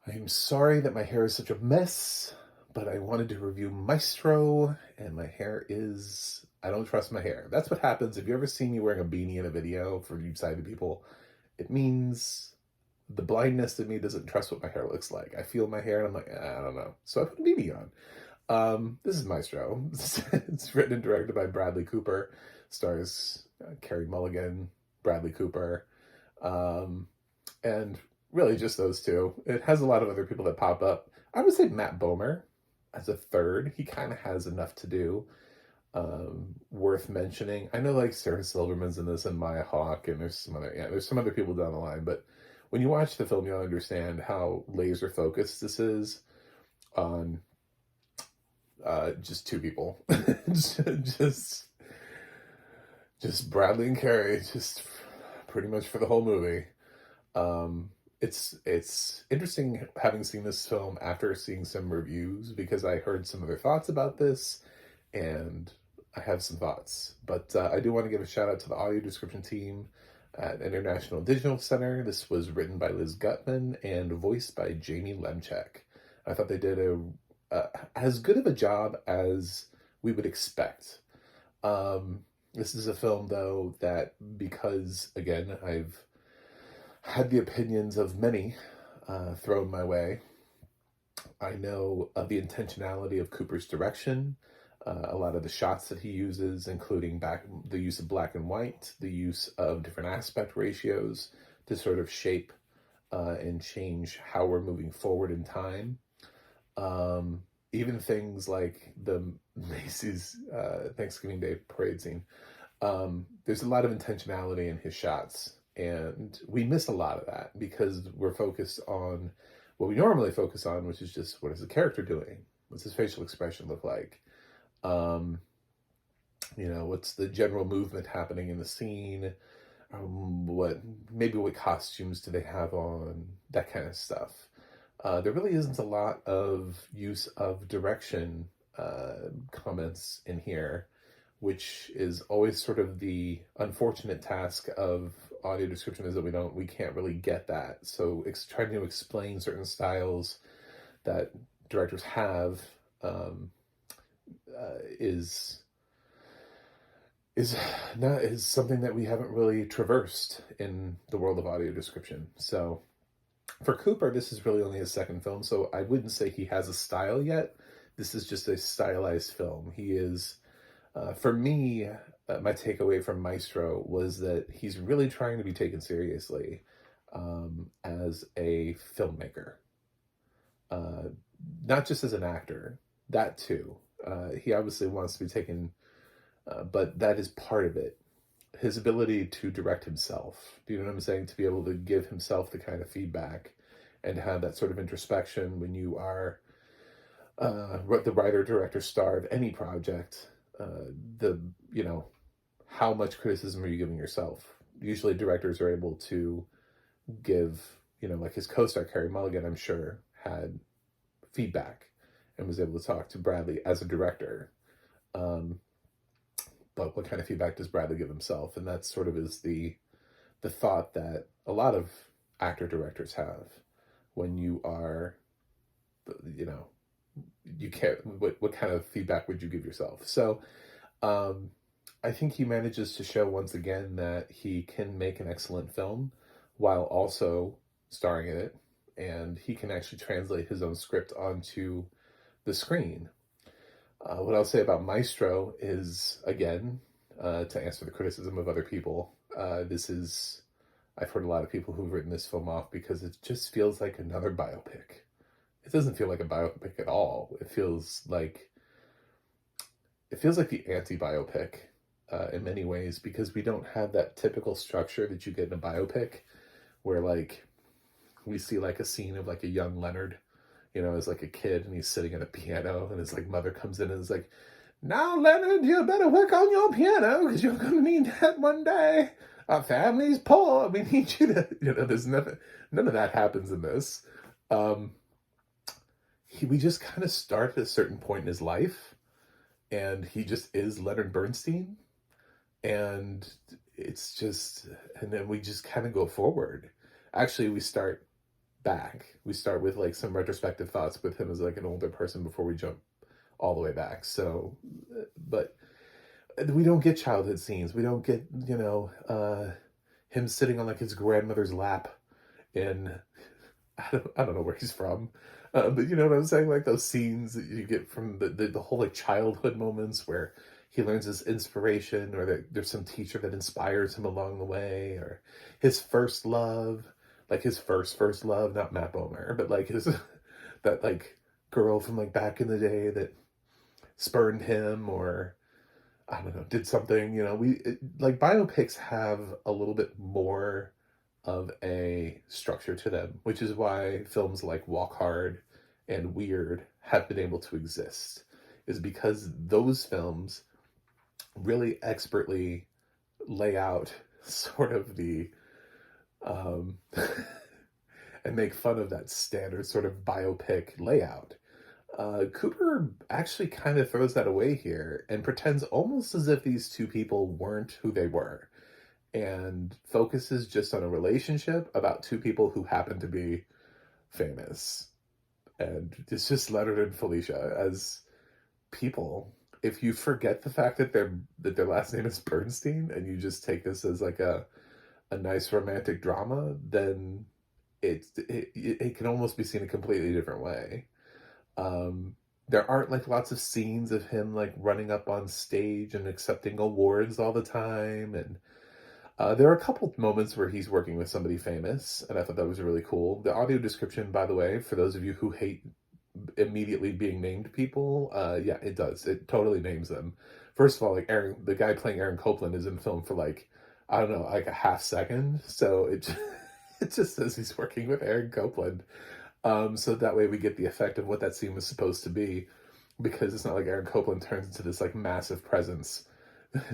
I'm sorry that my hair is such a mess, but I wanted to review Maestro, and my hair is... I don't trust my hair. That's what happens if you ever see me wearing a beanie in a video for you sighted people. It means the blindness in me doesn't trust what my hair looks like. I feel my hair and I'm like, I don't know. So I put a beanie on. This is Maestro. It's written and directed by Bradley Cooper. Stars Carey Mulligan, Bradley Cooper. And really just those two. It has a lot of other people that pop up. I would say Matt Bomer as a third. He kind of has enough to do. Worth mentioning. I know like Sarah Silverman's in this and Maya Hawke, and there's some other people down the line, but when you watch the film, you'll understand how laser focused this is on just two people. just Bradley and Carey, just pretty much for the whole movie. It's interesting having seen this film after seeing some reviews, because I heard some other thoughts about this, and I have some thoughts. But I do want to give a shout out to the audio description team at International Digital Center. This was written by Liz Gutman and voiced by Jamie Lemcheck. I thought they did as good of a job as we would expect. This is a film, though, that because, again, I've had the opinions of many thrown my way, I know of the intentionality of Cooper's direction, a lot of the shots that he uses, including the use of black and white, the use of different aspect ratios to sort of shape and change how we're moving forward in time. Even things like the Macy's Thanksgiving Day parade scene. There's a lot of intentionality in his shots, and we miss a lot of that because we're focused on what we normally focus on, which is just, what is the character doing? What's his facial expression look like? What's the general movement happening in the scene? What costumes do they have on? That kind of stuff. There really isn't a lot of use of direction comments in here, which is always sort of the unfortunate task of audio description, is that we can't really get that. So trying to explain certain styles that directors have is something that we haven't really traversed in the world of audio description. So for Cooper, this is really only his second film, so I wouldn't say he has a style yet. This is just a stylized film. He is, for me, my takeaway from Maestro was that he's really trying to be taken seriously as a filmmaker. Not just as an actor, that too. He obviously wants to be taken, but that is part of it. His ability to direct himself, do you know what I'm saying? To be able to give himself the kind of feedback and have that sort of introspection when you are the writer, director, star of any project. How much criticism are you giving yourself? Usually directors are able to give, like his co-star Carey Mulligan, I'm sure, had feedback and was able to talk to Bradley as a director. But what kind of feedback does Bradley give himself? And that sort of is the thought that a lot of actor directors have when you are, you can't, what kind of feedback would you give yourself? So I think he manages to show once again that he can make an excellent film while also starring in it, and he can actually translate his own script onto the screen. What I'll say about Maestro is, again, to answer the criticism of other people, I've heard a lot of people who've written this film off because it just feels like another biopic. It doesn't feel like a biopic at all. It feels like the anti-biopic in many ways, because we don't have that typical structure that you get in a biopic where, like, we see like a scene of like a young Leonard, as like a kid, and he's sitting at a piano, and his like mother comes in and is like, "Now, Leonard, you better work on your piano because you're going to need that one day. Our family's poor. We need you to," there's none of that happens in this. We just kind of start at a certain point in his life, and he just is Leonard Bernstein, and then we just kind of go forward. Actually, we start back. We start with like some retrospective thoughts with him as like an older person before we jump all the way back. So, but we don't get childhood scenes. We don't get, him sitting on like his grandmother's lap in, I don't know where he's from. But you know what I'm saying? Like those scenes that you get from the whole like childhood moments where he learns his inspiration, or that there's some teacher that inspires him along the way, or his first love, like his first love, not Matt Bomer, but like his, that like girl from like back in the day that spurned him, or I don't know, did something, like biopics have a little bit more of a structure to them, which is why films like Walk Hard and Weird have been able to exist, is because those films really expertly lay out sort of the, um, and make fun of that standard sort of biopic layout. Cooper actually kind of throws that away here and pretends almost as if these two people weren't who they were, and focuses just on a relationship about two people who happen to be famous. And it's just Leonard and Felicia as people. If you forget the fact that their last name is Bernstein, and you just take this as like a nice romantic drama, then it can almost be seen a completely different way. There aren't like lots of scenes of him like running up on stage and accepting awards all the time, and there are a couple moments where he's working with somebody famous, and I thought that was really cool. The audio description, by the way, for those of you who hate immediately being named people, yeah, it does. It totally names them. First of all, like the guy playing Aaron Copland is in the film for like, I don't know, like a half second. So it just says he's working with Aaron Copland. So that way we get the effect of what that scene was supposed to be, because it's not like Aaron Copland turns into this like massive presence,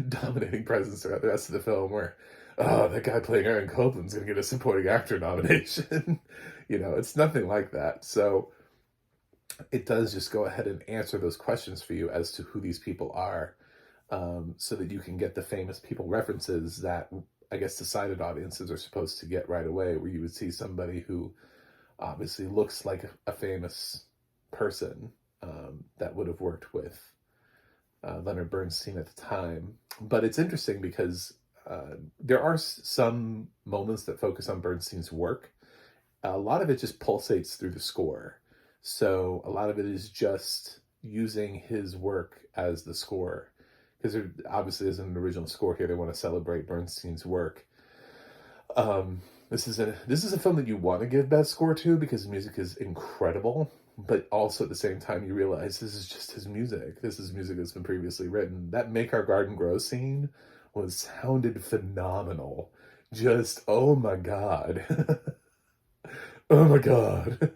dominating presence throughout the rest of the film, where, oh, that guy playing Aaron Copland's gonna get a supporting actor nomination. It's nothing like that. So it does just go ahead and answer those questions for you as to who these people are, so that you can get the famous people references that I guess decided audiences are supposed to get right away, where you would see somebody who obviously looks like a famous person that would have worked with Leonard Bernstein at the time. But it's interesting because there are some moments that focus on Bernstein's work. A lot of it just pulsates through the score. So a lot of it is just using his work as the score, because there obviously isn't an original score here. They want to celebrate Bernstein's work. This is a film that you want to give best score to, because the music is incredible, but also at the same time you realize this is just his music. This is music that's been previously written. That Make Our Garden Grow scene sounded phenomenal. Just, oh my God. Oh my God.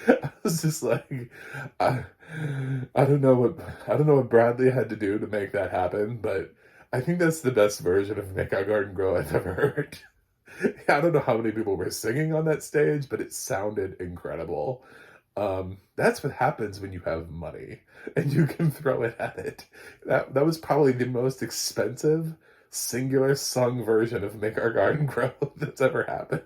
I was just like, I don't know what Bradley had to do to make that happen, but I think that's the best version of Make Our Garden Grow I've ever heard. I don't know how many people were singing on that stage, but it sounded incredible. That's what happens when you have money and you can throw it at it. That was probably the most expensive singular sung version of Make Our Garden Grow that's ever happened.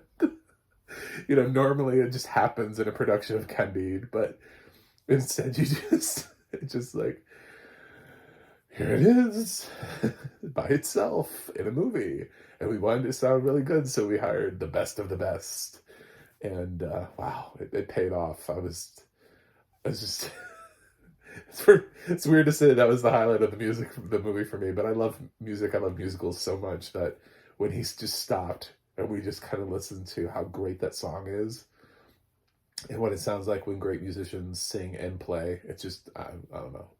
Normally it just happens in a production of Candide, but instead it's just like, here it is by itself in a movie, and we wanted it to sound really good, so we hired the best of the best, and wow, it paid off. I was just it's weird to say that was the highlight of the movie for me, but I love music. I love musicals so much that when he's just stopped and we just kind of listened to how great that song is and what it sounds like when great musicians sing and play, it's just, I don't know,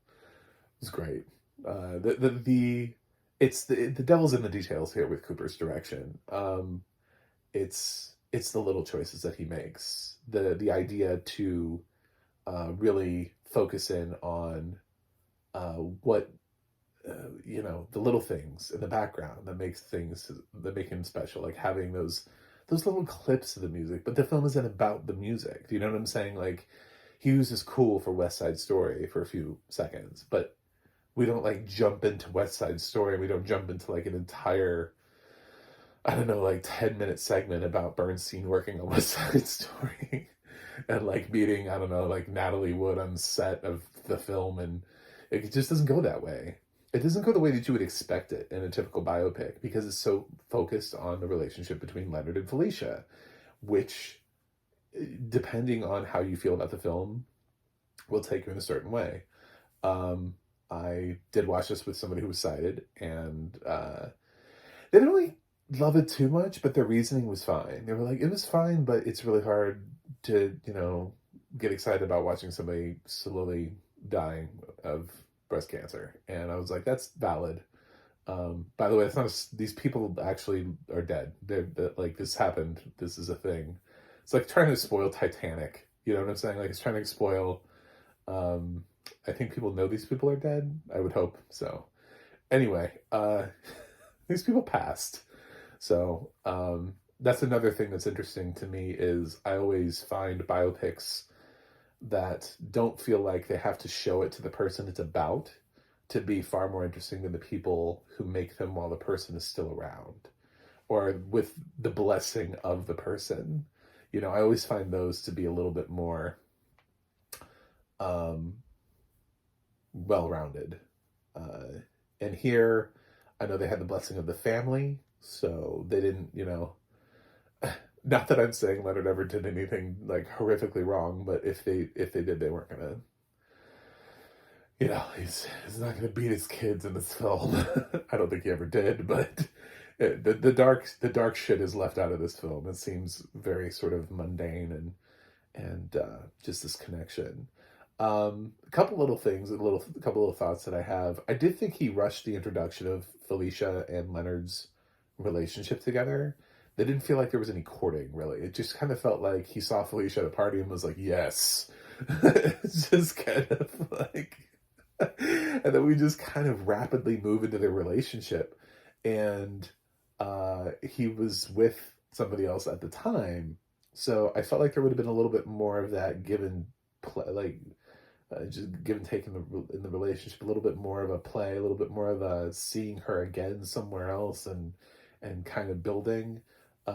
it's great. It's the devil's in the details here with Cooper's direction. It's the little choices that he makes, the idea to really focus in on what the little things in the background that make him special, like having those little clips of the music. But the film isn't about the music. Do you know what I'm saying? Like, he uses Cool for West Side Story for a few seconds, but we don't like jump into West Side Story. We don't jump into like an entire I don't know, like 10-minute segment about Bernstein working on West Side Story and like meeting, I don't know, like Natalie Wood on set of the film. And it just doesn't go that way. It doesn't go the way that you would expect it in a typical biopic because it's so focused on the relationship between Leonard and Felicia, which, depending on how you feel about the film, will take you in a certain way. Um, I did watch this with somebody who was sighted, and they didn't really love it too much, but their reasoning was fine. They were like, it was fine, but it's really hard to, get excited about watching somebody slowly dying of breast cancer. And I was like, that's valid. By the way, it's not these people actually are dead. They're like, this happened. This is a thing. It's like trying to spoil Titanic. You know what I'm saying? Like, it's trying to spoil. I think people know these people are dead. I would hope so. Anyway, these people passed. So that's another thing that's interesting to me is I always find biopics that don't feel like they have to show it to the person it's about to be far more interesting than the people who make them while the person is still around or with the blessing of the person. I always find those to be a little bit more well-rounded. And here, I know they had the blessing of the family, so they didn't, not that I'm saying Leonard ever did anything like horrifically wrong, but if they did, they weren't gonna, he's not gonna beat his kids in this film. I don't think he ever did, but the dark shit is left out of this film. It seems very sort of mundane and just this connection. A couple little things, couple little thoughts that I have. I did think he rushed the introduction of Felicia and Leonard's relationship together. They didn't feel like there was any courting, really. It just kind of felt like he saw Felicia at a party and was like, yes. It's just kind of like, and then we just kind of rapidly move into their relationship. And he was with somebody else at the time. So I felt like there would have been a little bit more of that given play, like just give and take in the relationship, a little bit more of a play, a little bit more of a seeing her again somewhere else and kind of building.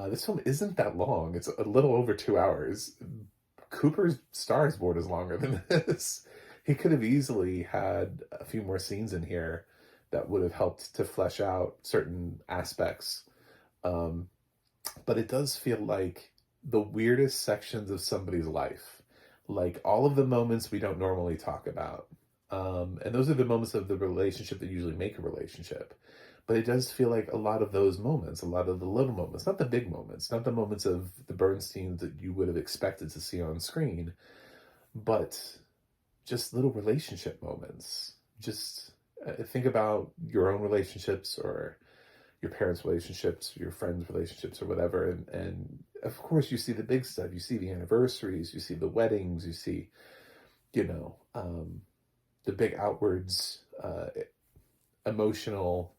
This film isn't that long. It's a little over 2 hours. Cooper's Star is Board is longer than this. He could have easily had a few more scenes in here that would have helped to flesh out certain aspects. But it does feel like the weirdest sections of somebody's life, like all of the moments we don't normally talk about. And those are the moments of the relationship that usually make a relationship. But it does feel like a lot of those moments, a lot of the little moments, not the big moments, not the moments of the Bernsteins that you would have expected to see on screen, but just little relationship moments. Just think about your own relationships or your parents' relationships, your friends' relationships or whatever. And of course you see the big stuff. You see the anniversaries, you see the weddings, you see, the big outwards, emotional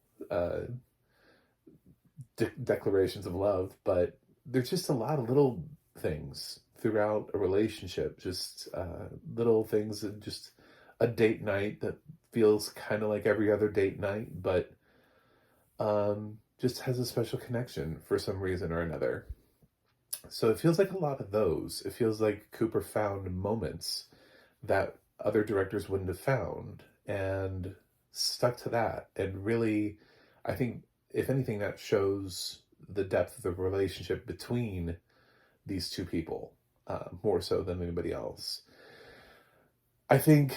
declarations of love, but there's just a lot of little things throughout a relationship, just little things, and just a date night that feels kind of like every other date night, but just has a special connection for some reason or another. So it feels like a lot of those. It feels like Cooper found moments that other directors wouldn't have found and stuck to that. And really, I think, if anything, that shows the depth of the relationship between these two people, more so than anybody else. I think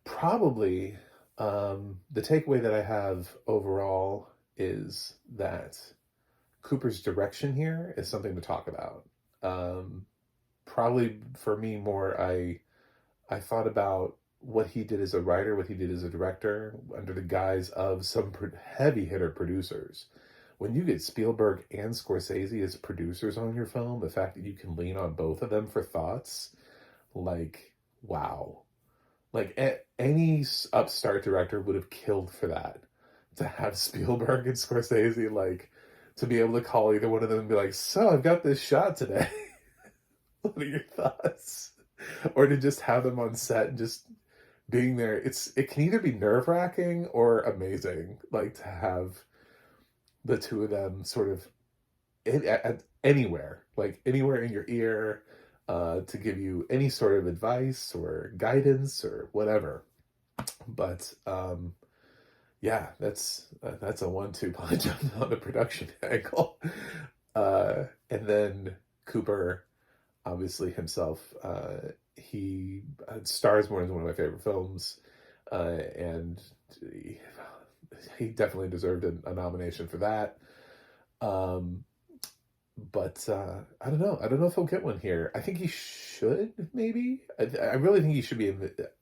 probably the takeaway that I have overall is that Cooper's direction here is something to talk about. Probably for me more, I thought about what he did as a writer, what he did as a director, under the guise of some heavy hitter producers. When you get Spielberg and Scorsese as producers on your film, the fact that you can lean on both of them for thoughts, like, wow. Like, any upstart director would have killed for that. To have Spielberg and Scorsese, like, to be able to call either one of them and be like, so I've got this shot today. What are your thoughts? Or to just have them on set and just being there. It can either be nerve-wracking or amazing, like to have the two of them sort of anywhere, like anywhere in your ear, to give you any sort of advice or guidance or whatever. But yeah, that's a 1-2 punch on the production angle. And then Cooper, obviously himself, he stars more as one of my favorite films, and he definitely deserved a nomination for that. Um, but I don't know. I don't know if he'll get one here. I think he should, maybe. I really think he should be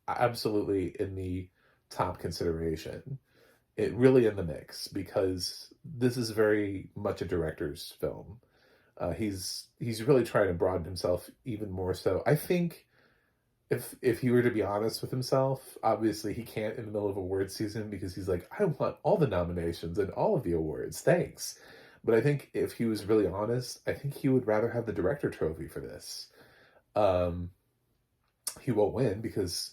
absolutely in the top consideration. It really in the mix, because this is very much a director's film. He's really trying to broaden himself even more so. I think if he were to be honest with himself, obviously he can't in the middle of award season, because he's like, I want all the nominations and all of the awards, thanks. But I think if he was really honest, I think he would rather have the director trophy for this. Um, he won't win, because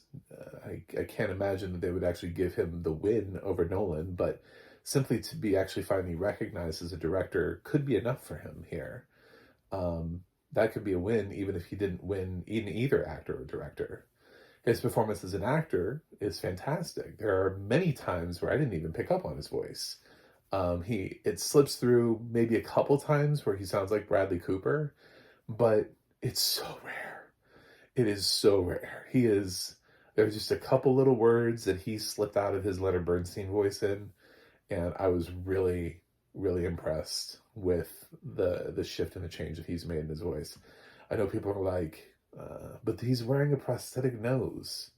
I can't imagine that they would actually give him the win over Nolan, but simply to be actually finally recognized as a director could be enough for him here. That could be a win, even if he didn't win in either actor or director. His performance as an actor is fantastic. There are many times where I didn't even pick up on his voice. It slips through maybe a couple times where he sounds like Bradley Cooper, but it's so rare. It is so rare. There's just a couple little words that he slipped out of his Leonard Bernstein voice in, and I was really, really impressed with the shift and the change that he's made in his voice. I know people are like, but he's wearing a prosthetic nose.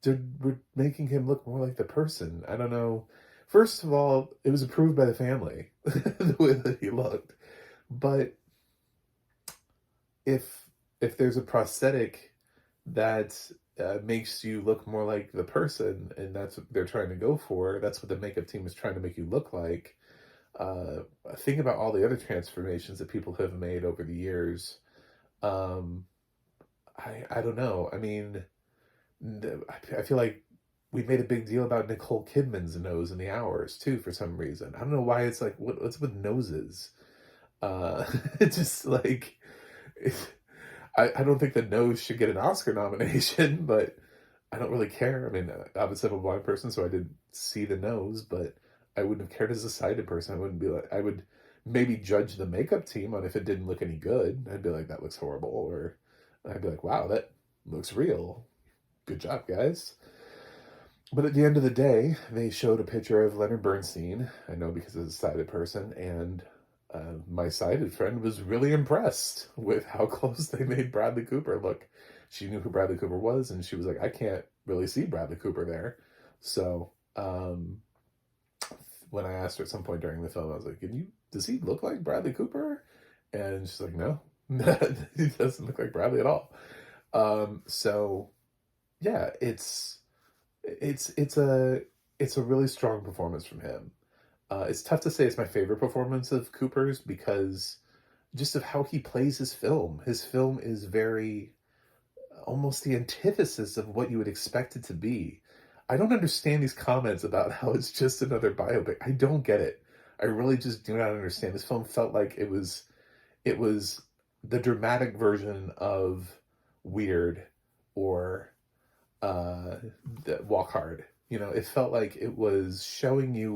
We're making him look more like the person. I don't know. First of all, it was approved by the family, the way that he looked. But if there's a prosthetic that makes you look more like the person, and that's what they're trying to go for, that's what the makeup team is trying to make you look like. Think about all the other transformations that people have made over the years. I don't know. I mean, I feel like we made a big deal about Nicole Kidman's nose in The Hours too, for some reason. I don't know why. It's like, what's with noses? It's just like, I don't think the nose should get an Oscar nomination, but I don't really care. I mean, obviously I'm a blind person, so I didn't see the nose, but I wouldn't have cared as a sighted person. I wouldn't be like, I would maybe judge the makeup team on if it didn't look any good. I'd be like, that looks horrible. Or I'd be like, wow, that looks real. Good job, guys. But at the end of the day, they showed a picture of Leonard Bernstein. I know, because as a sighted person, and my sighted friend was really impressed with how close they made Bradley Cooper look. She knew who Bradley Cooper was, and she was like, I can't really see Bradley Cooper there. So when I asked her at some point during the film, I was like, does he look like Bradley Cooper? And she's like, no, he doesn't look like Bradley at all. So yeah, it's a really strong performance from him. It's tough to say it's my favorite performance of Cooper's, because just of how he plays his film. His film is very, almost the antithesis of what you would expect it to be. I don't understand these comments about how it's just another biopic. I don't get it. I really just do not understand. This film felt like it was the dramatic version of Weird, or Walk Hard. It felt like it was showing you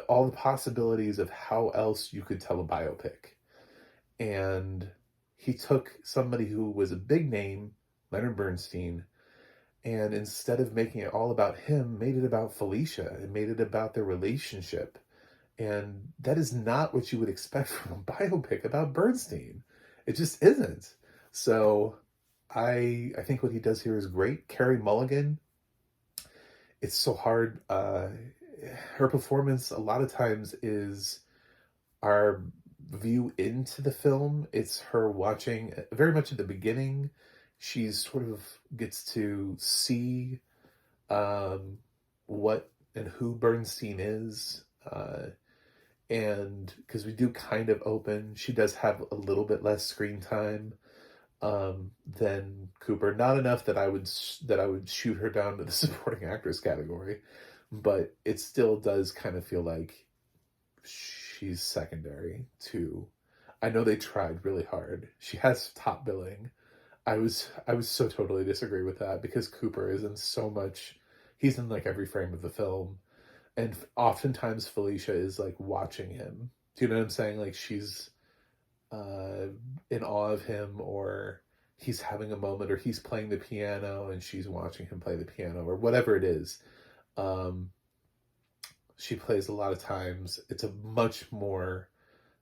all the possibilities of how else you could tell a biopic. And he took somebody who was a big name, Leonard Bernstein, and instead of making it all about him, made it about Felicia, and made it about their relationship. And that is not what you would expect from a biopic about Bernstein. It just isn't. So I think what he does here is great. Carey Mulligan, it's so hard. Her performance a lot of times is our view into the film. It's her watching very much at the beginning. She sort of gets to see what and who Bernstein is. And because we do kind of open, she does have a little bit less screen time than Cooper. Not enough that I would shoot her down to the supporting actress category, but it still does kind of feel like she's secondary to. I know they tried really hard. She has top billing. I was so totally disagree with that because Cooper is in so much. He's in like every frame of the film, and oftentimes Felicia is like watching him. Do you know what I'm saying? Like she's uh, in awe of him, or he's having a moment, or he's playing the piano and she's watching him play the piano, or whatever it is. Um, she plays a lot of times. It's a much more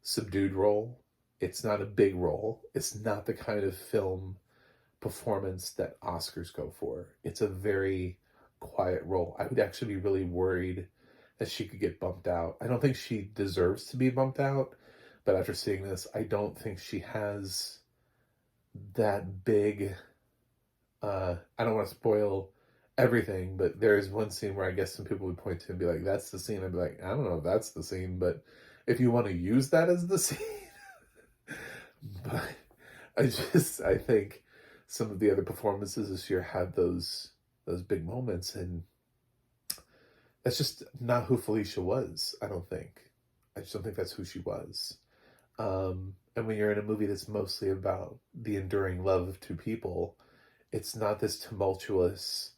subdued role. It's not a big role. It's not the kind of film performance that Oscars go for. It's a very quiet role. I would actually be really worried that she could get bumped out. I don't think she deserves to be bumped out, but after seeing this, I don't think she has that big. I don't want to spoil everything, but there is one scene where I guess some people would point to and be like, "That's the scene." I'd be like, "I don't know if that's the scene, but if you want to use that as the scene." But I think some of the other performances this year had those big moments, and that's just not who Felicia was. I don't think. I just don't think that's who she was. And when you're in a movie that's mostly about the enduring love of two people, it's not this tumultuous,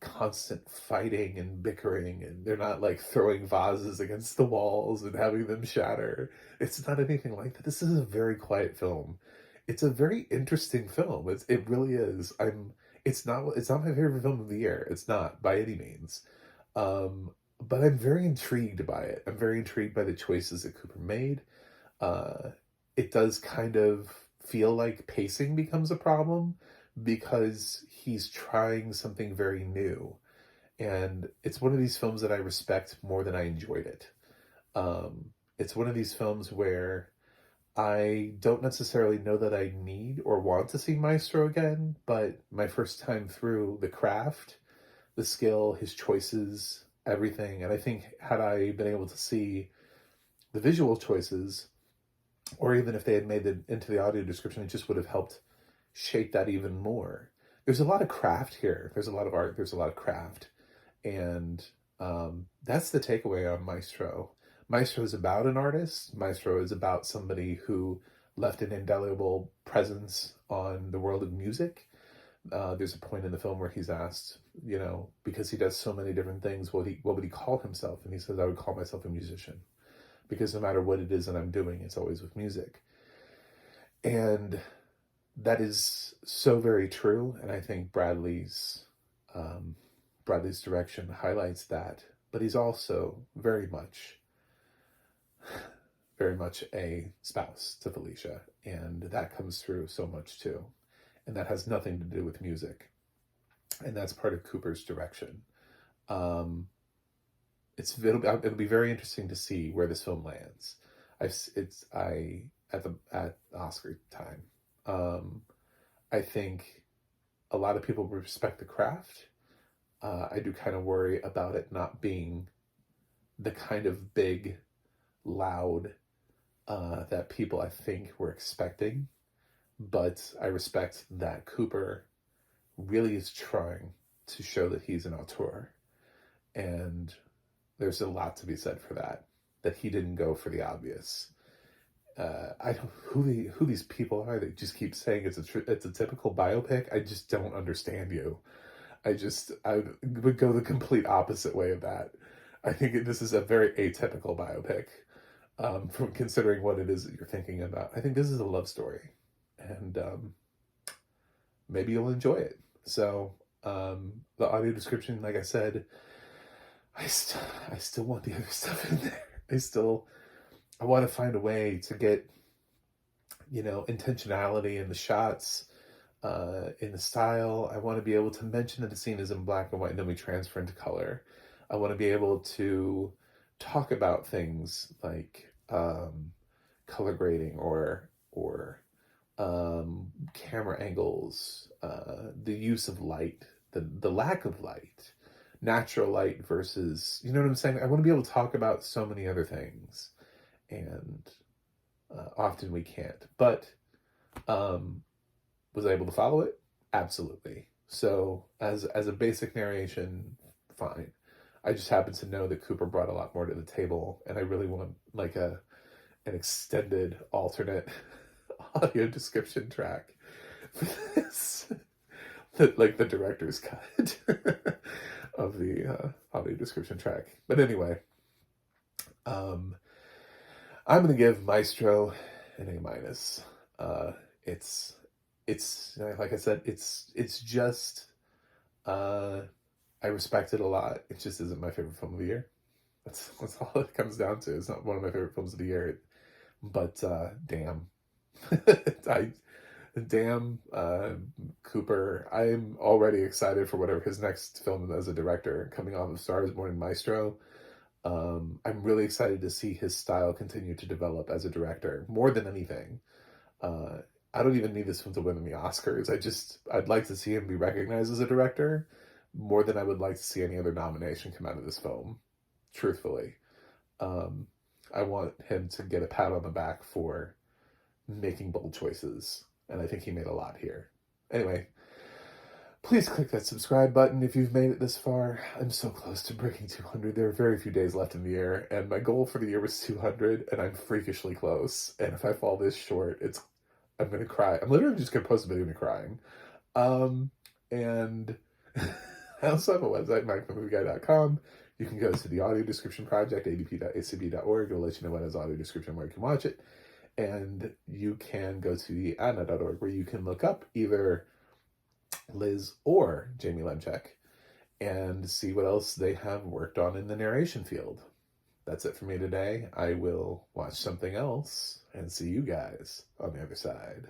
constant fighting and bickering, and they're not like throwing vases against the walls and having them shatter. It's not anything like that. This is a very quiet film. It's a very interesting film. It really is. It's not my favorite film of the year. It's not by any means. But I'm very intrigued by it. I'm very intrigued by the choices that Cooper made. Uh, it does kind of feel like pacing becomes a problem because he's trying something very new. And it's one of these films that I respect more than I enjoyed it. It's one of these films where I don't necessarily know that I need or want to see Maestro again, but my first time through, the craft, the skill, his choices, everything. And I think had I been able to see the visual choices, or even if they had made it into the audio description, it just would have helped shape that even more. There's a lot of craft here. There's a lot of art. There's a lot of craft. And that's the takeaway on Maestro. Maestro is about an artist. Maestro is about somebody who left an indelible presence on the world of music. There's a point in the film where he's asked, because he does so many different things, what would he call himself? And he says, "I would call myself a musician, because no matter what it is that I'm doing, it's always with music." And that is so very true. And I think Bradley's direction highlights that. But he's also very much a spouse to Felicia. And that comes through so much too. And that has nothing to do with music. And that's part of Cooper's direction. It'll be very interesting to see where this film lands. At Oscar time. I think a lot of people respect the craft. I do kind of worry about it not being the kind of big, loud that people I think were expecting. But I respect that Cooper really is trying to show that he's an auteur. And there's a lot to be said for that he didn't go for the obvious. I don't who these people are that just keep saying it's a typical biopic. I just don't understand you. I would go the complete opposite way of that. I think this is a very atypical biopic, from considering what it is that you're thinking about. I think this is a love story, and maybe you'll enjoy it. So the audio description, like I said, I still want the other stuff in there. I want to find a way to get, intentionality in the shots, in the style. I want to be able to mention that the scene is in black and white and then we transfer into color. I want to be able to talk about things like color grading or camera angles, the use of light, the lack of light, natural light versus, you know what I'm saying? I want to be able to talk about so many other things. And often we can't. But was I able to follow it? Absolutely. So as a basic narration, fine. I just happen to know that Cooper brought a lot more to the table, and I really want like an extended alternate audio description track for this, like the director's cut of the audio description track. But anyway, I'm gonna give Maestro an A minus. It's like I said, it's just I respect it a lot. It just isn't my favorite film of the year. That's all it comes down to. It's not one of my favorite films of the year, but damn, I damn Cooper. I'm already excited for whatever his next film as a director, coming off of Stars Born and Maestro. I'm really excited to see his style continue to develop as a director more than anything. I don't even need this film to win the Oscars. I'd like to see him be recognized as a director more than I would like to see any other nomination come out of this film, truthfully. I want him to get a pat on the back for making bold choices, and I think he made a lot here. Anyway, please click that subscribe button if you've made it this far. I'm so close to breaking 200. There are very few days left in the year, and my goal for the year was 200, and I'm freakishly close. And if I fall this short, I'm going to cry. I'm literally just going to post a video of me crying. And I also have a website, micromovieguy.com. You can go to the audio description project, adp.acb.org. It'll let you know when it's audio description where you can watch it. And you can go to the ADNA.org where you can look up either Liz or Jamie Lemcheck and see what else they have worked on in the narration field. That's it for me today. I will watch something else and see you guys on the other side.